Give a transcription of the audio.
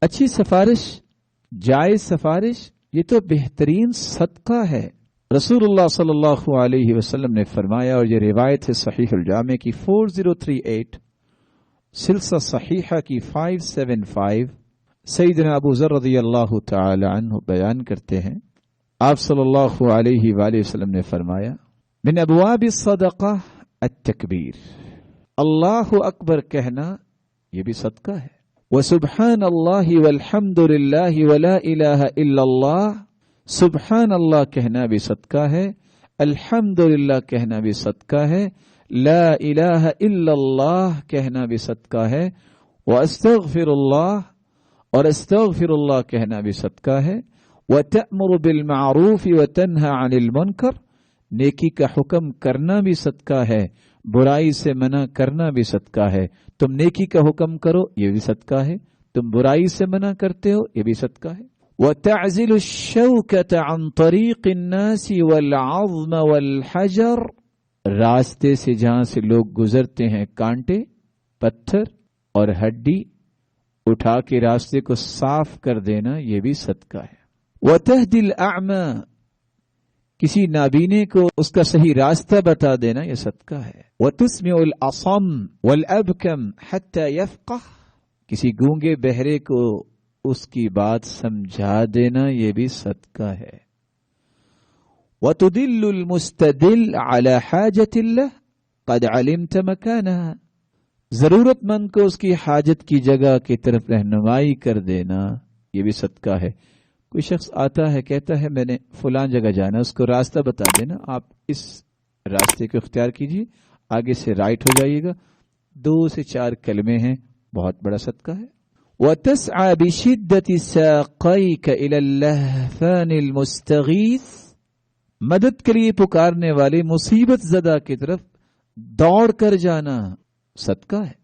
اچھی سفارش، جائز سفارش، یہ تو بہترین صدقہ ہے۔ رسول اللہ صلی اللہ علیہ وسلم نے فرمایا، اور یہ روایت ہے صحیح الجامع کی 4038، سلسلہ صحیحہ کی 575، سیدنا ابو ذر رضی اللہ تعالی عنہ بیان کرتے ہیں، آپ صلی اللہ علیہ وآلہ وسلم نے فرمایا، من ابواب الصدقہ التکبیر، اللہ اکبر کہنا یہ بھی صدقہ ہے، وسبحان اللہ والحمد للہ ولا الہ الا اللہ، سبحان اللہ کہنا بھی صدقہ ہے، الحمد للہ کہنا بھی صدقہ ہے، لا الہ الا اللہ کہنا بھی صدقہ ہے، واستغفر اللہ، اور استغفر اللہ کہنا بھی صدقہ ہے، وتأمر بالمعروف وتنہى عن المنکر، نیکی کا حکم کرنا بھی صدقہ ہے، برائی سے منع کرنا بھی صدقہ ہے۔ تم نیکی کا حکم کرو یہ بھی صدقہ ہے، تم برائی سے منع کرتے ہو یہ بھی صدقہ ہے۔ وتعزل الشوكة عن طريق الناس والعظم والحجر، راستے سے جہاں سے لوگ گزرتے ہیں کانٹے، پتھر اور ہڈی اٹھا کے راستے کو صاف کر دینا یہ بھی صدقہ ہے۔ وتهدي الأعمى، کسی نابینے کو اس کا صحیح راستہ بتا دینا یہ صدقہ ہے۔ وتسمع الأصم والأبكم حتى يفقه، کسی گونگے بہرے کو اس کی بات سمجھا دینا یہ بھی صدقہ ہے۔ وتدل المستدل على حاجة له قد علمت مكانها، ضرورت مند کو اس کی حاجت کی جگہ کی طرف رہنمائی کر دینا یہ بھی صدقہ ہے۔ کوئی شخص آتا ہے کہتا ہے میں نے فلان جگہ جانا، اس کو راستہ بتا دینا، آپ اس راستے کو اختیار کیجیے، آگے سے رائٹ ہو جائیے گا، 2 سے 4 کلمے ہیں، بہت بڑا صدقہ ہے۔ وَتَسْعَى بِشِدَّةِ سَاقَيْكَ إِلَى اللَّهْفَانِ الْمُسْتَغِيثِ، مدد کے لیے پکارنے والے مصیبت زدہ کی طرف دوڑ کر جانا صدقہ ہے۔